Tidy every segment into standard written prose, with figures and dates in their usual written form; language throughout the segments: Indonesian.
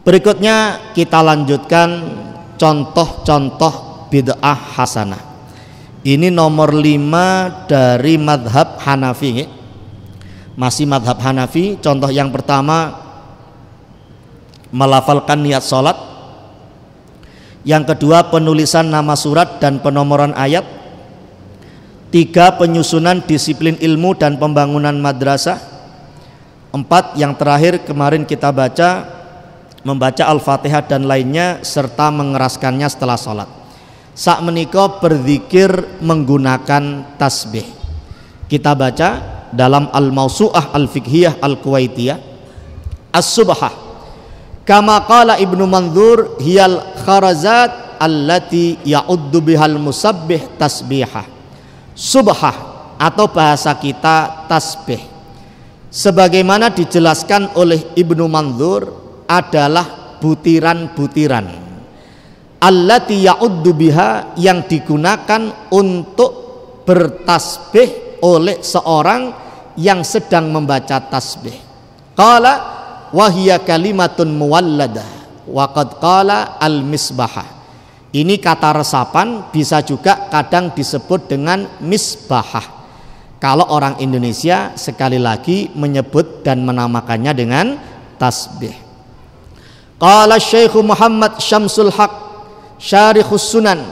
Berikutnya kita lanjutkan contoh-contoh bid'ah hasanah. Ini nomor 5 dari madhab Hanafi. Masih madhab Hanafi. Contoh yang pertama, melafalkan niat sholat. Yang kedua, penulisan nama surat dan penomoran ayat. 3, penyusunan disiplin ilmu dan pembangunan madrasah. 4, yang terakhir kemarin kita baca, membaca Al-Fatihah dan lainnya serta mengeraskannya setelah sholat. Sak menika berzikir menggunakan tasbih. Kita baca dalam Al-Mawsu'ah Al-Fiqhiyah Al-Kuwaitiyah, As-Subhah, kama qala Ibnu Mandzur, hiyal kharazat allati ya'uddu bihal musabbih tasbihah. Subhah atau bahasa kita tasbih, sebagaimana dijelaskan oleh Ibnu Mandzur, adalah butiran-butiran allati ya'uddu biha, yang digunakan untuk bertasbih oleh seorang yang sedang membaca tasbih. Qala wa hiya kalimatun muwalladah wa qad qala al-misbahah. Ini kata resapan, bisa juga kadang disebut dengan misbahah. Kalau orang Indonesia sekali lagi menyebut dan menamakannya dengan tasbih. Qala Syekh Muhammad Syamsul Haq Syarikhus Sunan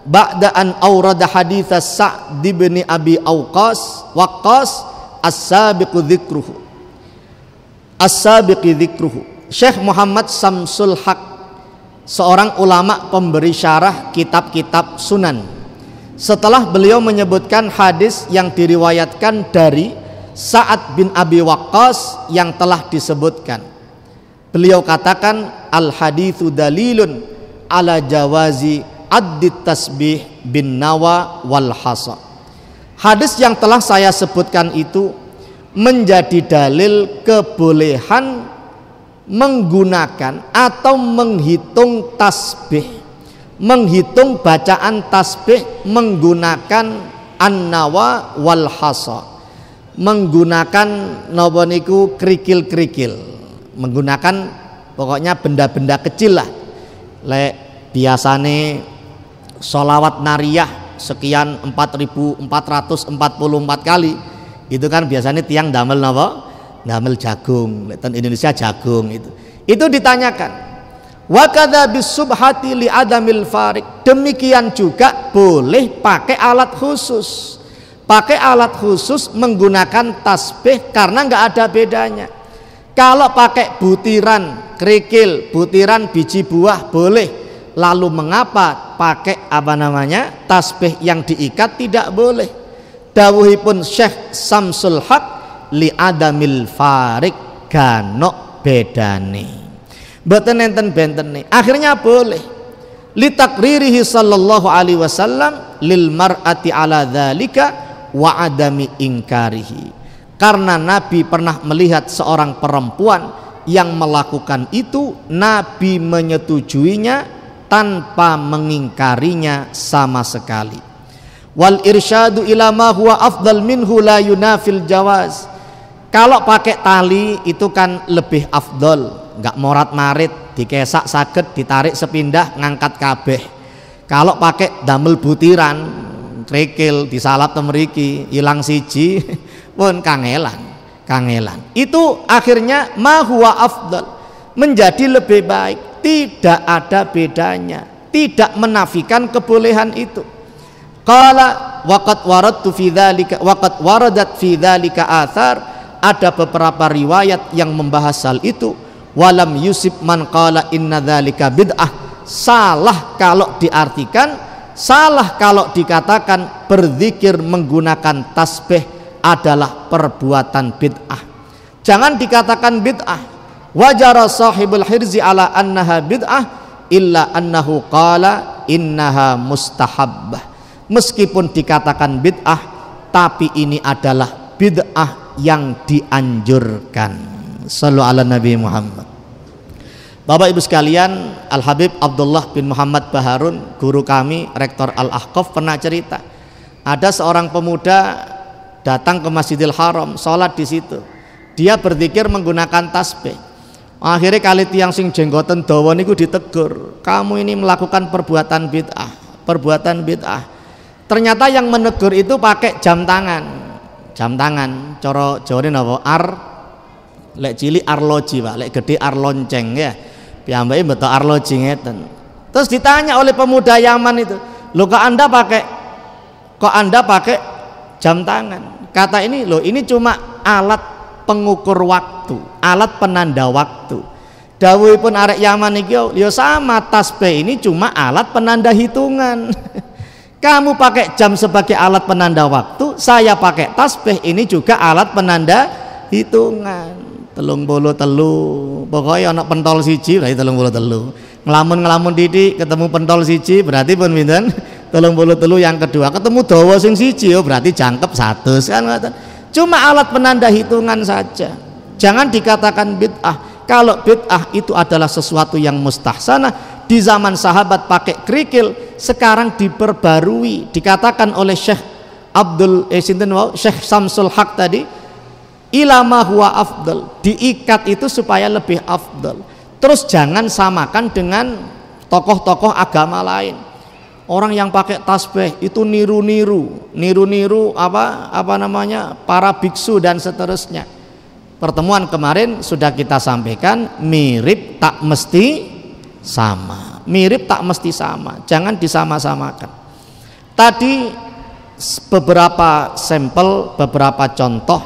ba'da an awrada hadits Sa'd bin Abi Waqqas as-sabiqu dzikruhu. Syekh Muhammad Syamsul Haq, seorang ulama pemberi syarah kitab-kitab sunan, setelah beliau menyebutkan hadis yang diriwayatkan dari Sa'ad bin Abi Waqqas yang telah disebutkan, beliau katakan, al haditsu dalilun ala jawazi addit tasbih bin nawa wal hasa. Hadis yang telah saya sebutkan itu menjadi dalil kebolehan menggunakan atau menghitung tasbih, menghitung bacaan tasbih menggunakan an-nawa wal hasa, menggunakan napa niku kerikil-kerikil, menggunakan pokoknya benda-benda kecil lah. Lek biasane sholawat nariyah sekian 4.444 kali, itu kan biasanya tiang damel napa? Damel jagung. Lek Indonesia jagung itu. Itu ditanyakan. Wa kadza bisubhati li adamil farik. Demikian juga boleh pakai alat khusus. Pakai alat khusus menggunakan tasbih karena nggak ada bedanya. Kalau pakai butiran kerikil, butiran biji buah boleh. Lalu mengapa pakai tasbih yang diikat tidak boleh? Dawuhipun Syekh Syamsul Haq, li adamil farik, ganok bedane. Mboten enten bentene. Akhirnya boleh. Li takririhi sallallahu alaihi wasallam lil mar'ati ala dzalika wa adami ingkarihi. Karena Nabi pernah melihat seorang perempuan yang melakukan itu, Nabi menyetujuinya tanpa mengingkarinya sama sekali. Wal irsyadu ila ma huwa afdal minhu la yunafil jawaz. Kalau pakai tali itu kan lebih afdol, enggak morat-marit, dikesak saged ditarik sepindah ngangkat kabeh. Kalau pakai damel butiran kerikil disalap temriki ilang siji pun kangelan. Itu akhirnya ma huwa afdal, menjadi lebih baik, tidak ada bedanya, tidak menafikan kebolehan itu. Qala waqad waradtu fi dzalika waqad waradat fi dzalika athar, ada beberapa riwayat yang membahas hal itu. Walam yusib man qala inna dzalika bid'ah. Salah kalau diartikan, salah kalau dikatakan berzikir menggunakan tasbih adalah perbuatan bid'ah. Jangan dikatakan bid'ah. Wajara sahibul hirzi ala annaha bid'ah illa annahu qala innaha mustahabbah. Meskipun dikatakan bid'ah, tapi ini adalah bid'ah yang dianjurkan. Shallu ala Nabi Muhammad. Bapak Ibu sekalian, Al Habib Abdullah bin Muhammad Baharun, guru kami, rektor Al-Ahqaf, pernah cerita. Ada seorang pemuda datang ke Masjidil Haram, sholat di situ. Dia berzikir menggunakan tasbih. Akhirnya kali tiang sing jenggoten dawa niku ditegur, kamu ini melakukan perbuatan bid'ah, perbuatan bid'ah. Ternyata yang menegur itu pakai jam tangan. Jam tangan, coro Jawane napa? Lek cilik arloji, Pak, lek gede arlonceng ya. Piyambake beto arloji ngeten. Terus ditanya oleh pemuda Yaman itu, "Loh kok Anda pakai jam tangan?" Kata ini, "Loh, ini cuma alat pengukur waktu, alat penanda waktu." Dawuhipun arek Yaman iki ya sama, tasbih ini cuma alat penanda hitungan. Kamu pakai jam sebagai alat penanda waktu, saya pakai tasbih ini juga alat penanda hitungan. 33 pokoknya ana pentol siji berarti 33. Ngelamun didik ketemu pentol siji berarti pun pinten 33. Yang kedua ketemu dawa sing siji berarti jangkep 100 kan. Cuma alat penanda hitungan saja. Jangan dikatakan bid'ah. Kalau bid'ah itu adalah sesuatu yang mustahsanah. Di zaman sahabat pakai kerikil, sekarang diperbarui. Dikatakan oleh Syekh Syekh Samsul Haq tadi, ilama huwa afdal, diikat itu supaya lebih afdal. Terus jangan samakan dengan tokoh-tokoh agama lain. Orang yang pakai tasbih itu niru-niru apa namanya para biksu dan seterusnya. Pertemuan kemarin sudah kita sampaikan, mirip tak mesti sama. Mirip tak mesti sama, jangan disama-samakan. Tadi beberapa sampel, beberapa contoh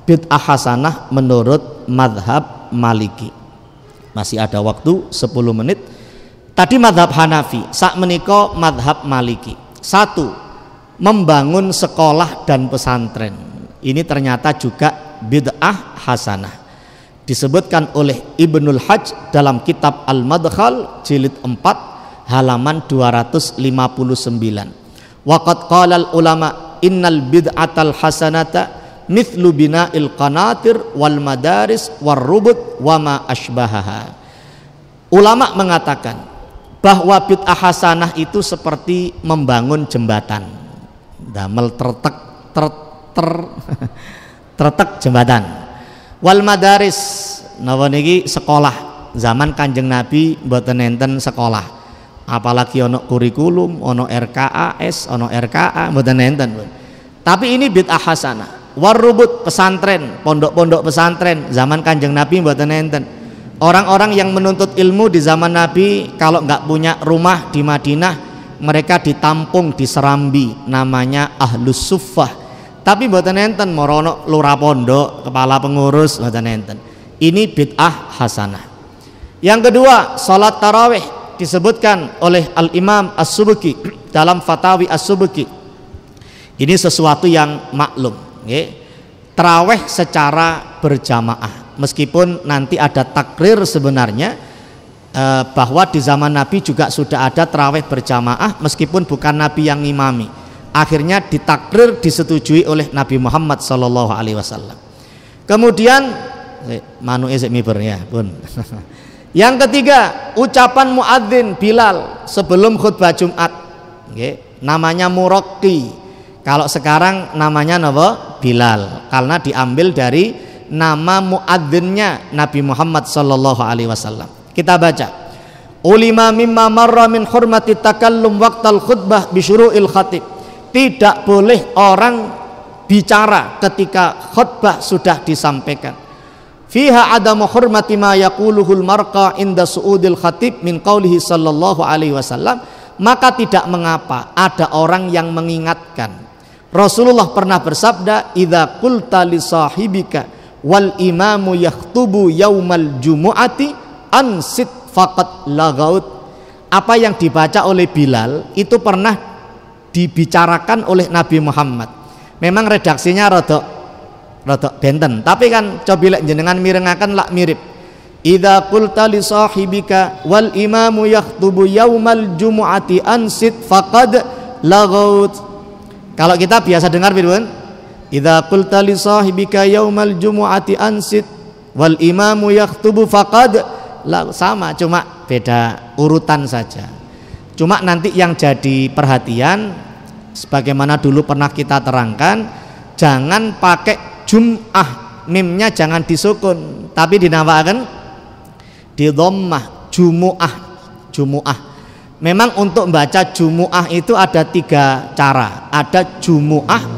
bid'ah hasanah menurut madhab Maliki. Masih ada waktu 10 menit. Tadi madhab Hanafi, sak menika madhab Maliki. 1. Membangun sekolah dan pesantren. Ini ternyata juga bid'ah hasanah. Disebutkan oleh Ibnul Hajj dalam kitab Al-Madkhal jilid 4 halaman 259. Waqad qalal ulama innal bid'atal hasanata mithlu bina'il qanatir wal madaris war rubut wa ma asbahaha. Ulama mengatakan bahwa bid'ah hasanah itu seperti membangun jembatan, damel tertek jembatan. Wal madaris napa niki sekolah. Zaman Kanjeng Nabi mboten enten sekolah, apalagi ono kurikulum, ono RKAS, ono RKA, mboten enten. Tapi ini bid'ah hasanah. Warubut pesantren, pondok-pondok pesantren zaman Kanjeng Nabi mboten enten. Orang-orang yang menuntut ilmu di zaman Nabi kalau nggak punya rumah di Madinah, mereka ditampung di Serambi, namanya Ahlus Suffah. Tapi mboten enten morono lurah pondok, kepala pengurus, mboten enten. Ini bid'ah hasanah. Yang kedua, salat tarawih disebutkan oleh Al-Imam As-Subki dalam Fatawi As-Subki. Ini sesuatu yang maklum, tarawih secara berjamaah. Meskipun nanti ada takrir sebenarnya bahwa di zaman Nabi juga sudah ada tarawih berjamaah meskipun bukan Nabi yang ngimami. Akhirnya ditakrir, disetujui oleh Nabi Muhammad sallallahu alaihi wasallam. Kemudian yang ketiga, ucapan muadzin Bilal sebelum khutbah Jumat, namanya muraqi. Kalau sekarang namanya napa? Bilal, karena diambil dari nama muadzinnya Nabi Muhammad sallallahu alaihi wasallam. Kita baca, ulima mimma marra min hurmati takallum waqtal khutbah bi syuru'il khatib. Tidak boleh orang bicara ketika khutbah sudah disampaikan. Fiha adamu hurmati ma yaquluhul marqa inda su'udil khatib min qaulihi sallallahu alaihi wasallam. Maka tidak mengapa ada orang yang mengingatkan. Rasulullah pernah bersabda, idza qulta li sahibika wal imamu yakhtubu yaumal jumu'ati ansit faqat lagaut. Apa yang dibaca oleh Bilal itu pernah dibicarakan oleh Nabi Muhammad. Memang redaksinya rodok benten, tapi kan coba lek jenengan mirengaken lak mirip. Idza qulta li sahibika wal imamu yakhtubu yaumal jumu'ati ansit faqad lagaut. Kalau kita biasa dengar firman, idza qulta li sahibika yaumal jumu'ati ansit wal imamu yakhtubu faqad lagaut. Sama, cuma beda urutan saja. Cuma nanti yang jadi perhatian, sebagaimana dulu pernah kita terangkan, jangan pakai jum'ah, mimnya jangan disukun, tapi dinamakan di dhammah, jumu'ah. Jumu'ah. Memang untuk membaca jumu'ah itu ada 3 cara. Ada jumu'ah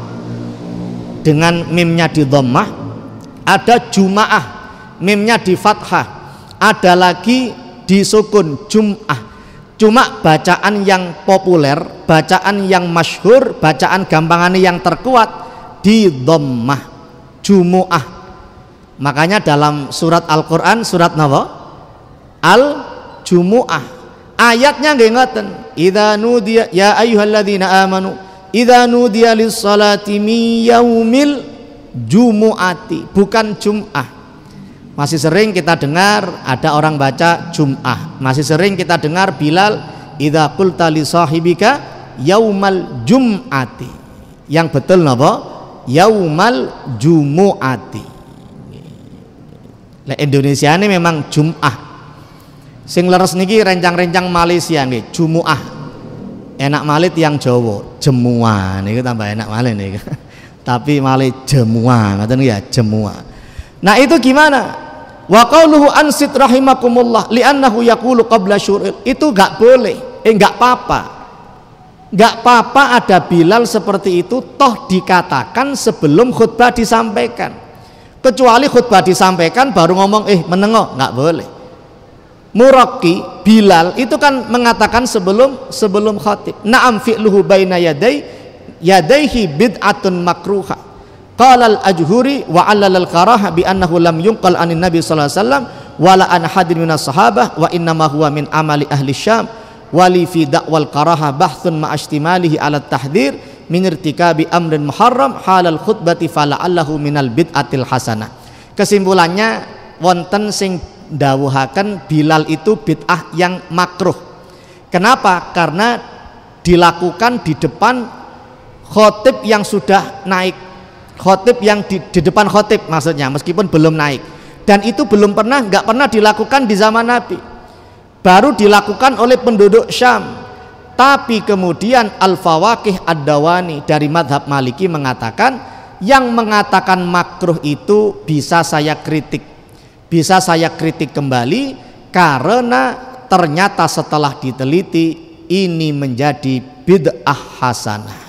dengan mimnya di dhammah, ada juma'ah mimnya di fathah, ada lagi di sukun jum'ah. Cuma bacaan yang populer, bacaan yang masyhur, bacaan gampangannya yang terkuat di dhammah, jumu'ah. Makanya dalam surat Al-Qur'an, surat napa? Al-Jumu'ah. Ayatnya nggih ngoten. Idza nudiya ya ayyuhalladzina amanu idza nudiya lis-salati min yaumil jumu'ati, bukan Jum'ah. Masih sering kita dengar ada orang baca Jum'ah. Masih sering kita dengar Bilal idza qulta li sahibika yaumal jum'ati. Yang betul napa? Yaumal jumu'ati. Lah Indonesia ini memang Jum'ah. Sing leres niki rencang-rencang Malaysia nggih, Jumu'ah. Enak malih yang Jawa, Jemua niku tambah enak malih niku. Tapi malih Jemua, ngoten ya, Jemua. Nah, itu gimana? Wa qauluhu ansit rahimakumullah li'annahu yaqulu qabla syur'il. Itu enggak boleh, enggak apa-apa. Enggak apa-apa ada Bilal seperti itu toh dikatakan sebelum khutbah disampaikan. Kecuali khutbah disampaikan baru ngomong menengo, enggak boleh. Muraqi Bilal itu kan mengatakan sebelum khatib. Na'am fi'luhu baina yadaihi bid'atun makruha. Qala al-Ajhuri wa 'allal al-karaha bi annahu lam yunqal anin nabi sallallahu alaihi wasallam wala an hadin minas sahabah wa inna ma huwa min amali ahli Syam wali fi da'wal karaha bahthun ma ihtimalihi 'ala at-tahdhir min irtikabi amrin muharram halal khutbati fala'allahu minal bid'atil hasanah. Kesimpulannya wonten sing dawuhaken Bilal itu bid'ah yang makruh. Kenapa? Karena dilakukan di depan khotib yang sudah naik, khotib yang di depan khotib maksudnya, meskipun belum naik. Dan itu nggak pernah dilakukan di zaman Nabi, baru dilakukan oleh penduduk Syam. Tapi kemudian Al-Fawaqih Ad-Dawani dari madhab Maliki mengatakan yang mengatakan makruh itu bisa saya kritik kembali karena ternyata setelah diteliti ini menjadi bid'ah hasanah.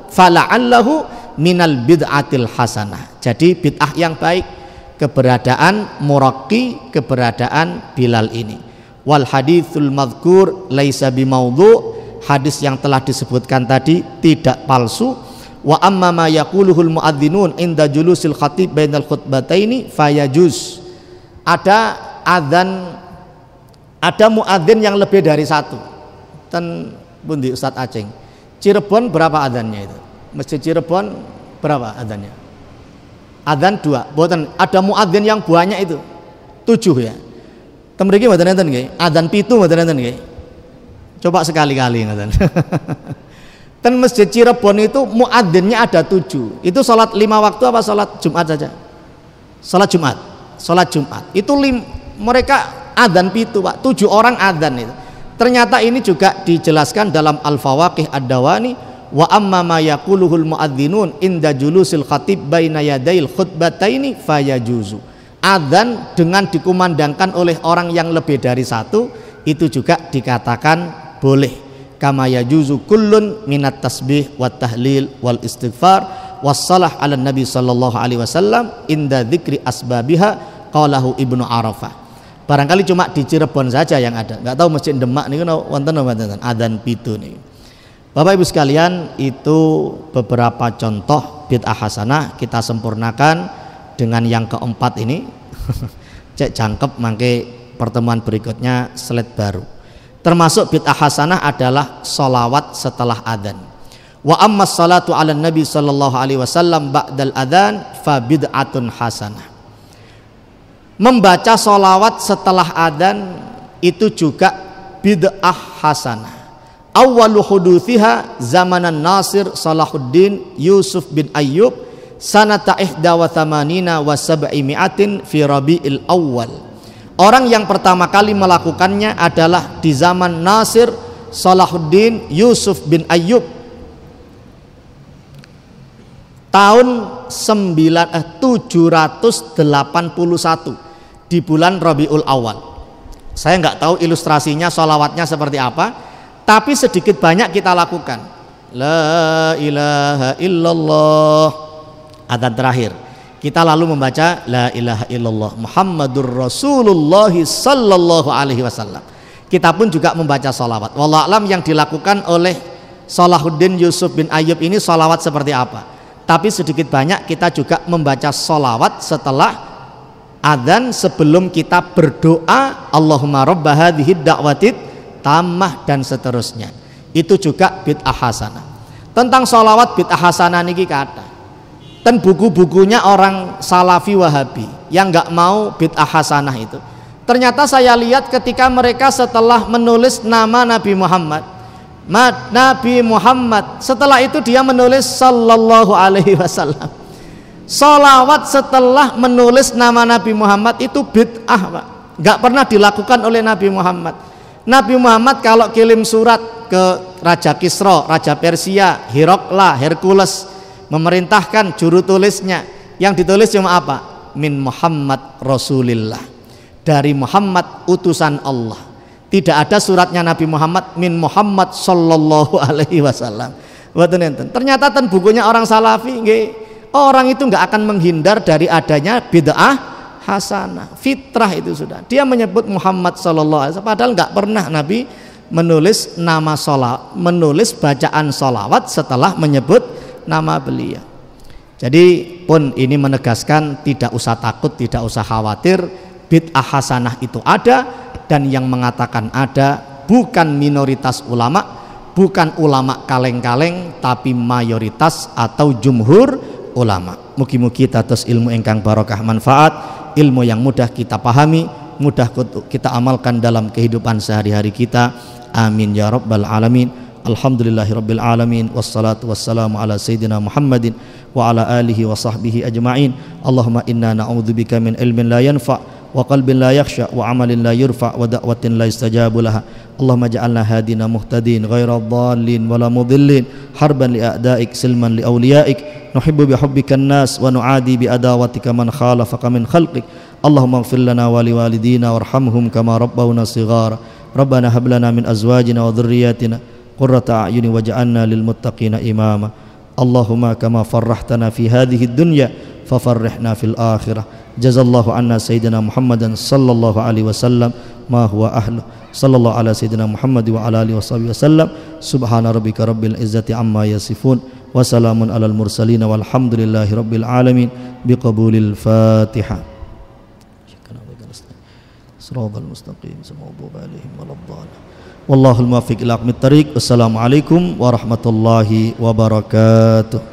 Fala'allahu minal bid'atil hasanah. Jadi bid'ah yang baik keberadaan Muraqi, keberadaan Bilal ini. Wal haditsul madhkur laisa bimaudhu, hadis yang telah disebutkan tadi tidak palsu. Wa amma ma yaquluhul muadzinun inda julusil khatib bainal khutbataini fayajuz. Ada muadzin yang lebih dari satu. Ten pundi Ustaz Aceng? Cirebon berapa adzannya itu? Masjid Cirebon berapa adzannya? Adzan 2. Boten ada muadzin yang banyak itu. 7 ya. Ten mriki mboten enten nggih. Adzan 7 mboten enten nggih. Coba sekali-kali ngoten. Dan Masjid Cirebon itu muadzinnya ada 7. Itu sholat 5 waktu apa sholat Jumat saja? Sholat Jumat. Itu mereka adzan pitu Pak. 7 orang adzan itu. Ternyata ini juga dijelaskan dalam Al-Fawaqih Ad-Dawani. Wa amma ma yaquluhul muadzinun inda julusil khatib baina yadail khutbataini fayajuzu. Adzan dengan dikumandangkan oleh orang yang lebih dari 1 itu juga dikatakan boleh. Kama yajuzu kullun minat tasbih wat tahlil wal istighfar wassalah ala nabi sallallahu alaihi wasallam inda dzikri asbabiha qalahu Ibnu Arafah. Barangkali cuma di Cirebon saja yang ada, enggak tahu Masjid Demak niku wonten napa adzan pitu niku. Bapak Ibu sekalian, itu beberapa contoh bid'ah hasanah kita sempurnakan dengan yang keempat ini. Cek jangkep mangke pertemuan berikutnya slide baru. Termasuk bid'ah hasanah adalah sholawat setelah adzan. Wa amma salatu ala nabi sallallahu alaihi wasallam ba'dal adzan fa bid'atun hasanah. Membaca sholawat setelah adzan itu juga bid'ah hasanah. Awwalu huduthiha zamanan Nasir Salahuddin Yusuf bin Ayyub sanata 81 wa 700 fi Rabiul Awwal. Orang yang pertama kali melakukannya adalah di zaman Nasir Salahuddin Yusuf bin Ayyub tahun 781. di bulan Rabiul Awal. Saya nggak tahu ilustrasinya, sholawatnya seperti apa, tapi sedikit banyak kita lakukan. La ilaha illallah, adzan terakhir kita lalu membaca la ilaha illallah Muhammadur Rasulullah sallallahu alaihi wasallam. Kita pun juga membaca sholawat. Wallahu a'lam yang dilakukan oleh Salahuddin Yusuf bin Ayyub ini sholawat seperti apa, tapi sedikit banyak kita juga membaca sholawat setelah adzan sebelum kita berdoa Allahumma rabba hadhihi da'watid tammah dan seterusnya. Itu juga bid'ah hasanah. Tentang sholawat bid'ah hasanah niki kata dan buku-bukunya orang Salafi Wahabi yang nggak mau bid'ah hasanah itu, ternyata saya lihat ketika mereka setelah menulis nama Nabi Muhammad, setelah itu dia menulis sallallahu alaihi wasallam. Sholawat setelah menulis nama Nabi Muhammad itu bid'ah, Pak. Nggak pernah dilakukan oleh Nabi Muhammad. Nabi Muhammad kalau kirim surat ke Raja Kisra, Raja Persia, Hirokla, Hercules, memerintahkan juru tulisnya, yang ditulis cuma apa? Min Muhammad Rasulillah, dari Muhammad utusan Allah. Tidak ada suratnya Nabi Muhammad min Muhammad sallallahu alaihi wasallam. Ternyata bukunya orang Salafi nggih, orang itu nggak akan menghindar dari adanya bid'ah hasanah. Fitrah itu sudah. Dia menyebut Muhammad sallallahu alaihi wasallam, padahal nggak pernah Nabi menulis nama sholawat, menulis bacaan sholawat setelah menyebut nama beliau. Jadi pun ini menegaskan tidak usah takut, tidak usah khawatir, bid'ah hasanah itu ada, dan yang mengatakan ada bukan minoritas ulama, bukan ulama kaleng-kaleng, tapi mayoritas atau jumhur ulama. Mugi-mugi dados ilmu ingkang barokah manfaat, ilmu yang mudah kita pahami, mudah kita amalkan dalam kehidupan sehari-hari kita. Amin ya rabbal alamin. Alhamdulillahirabbil alamin, wassalatu wassalamu ala sayyidina Muhammadin wa ala alihi wa sahbihi ajma'in. Allahumma inna na'udzubika min ilmin la yanfa' wa qalbin la yakhsha wa amalin la yurfa wa da'watin la yustajabu laha. Allahumma ja'alna hadina muhtadin ghaira dhallin wala mudillin harban li a'daik silman li awliyaik nuhibbu bi hubbikan nas wa nu'adi bi adawatika man khalafaka min khalqik. Allahumma ighfir lana wa li walidina warhamhum kama rabbawna shighara. Rabbana hab lana min azwajina wa dhurriyyatina qurrata a'yuni waj'alna lil muttaqina imama. Allahumma kama farrahtana fi hadhihi dunya fafarrihna fil akhirah. Jazallahu anna sayyidina Muhammadan sallallahu alaihi wasallam ma huwa ahlu. Sallallahu ala sayyidina Muhammad wa ala alihi wasallam. Subhana rabbika rabbil izzati amma yasifun wa salamun alal mursalin walhamdulillahi rabbil alamin. Biqabulil Fatihah. Shiratal mustaqim siratal alaihim waladdallin. Wallahul muwaffiq ila aqwamit thariq. Wassalamualaikum warahmatullahi wabarakatuh.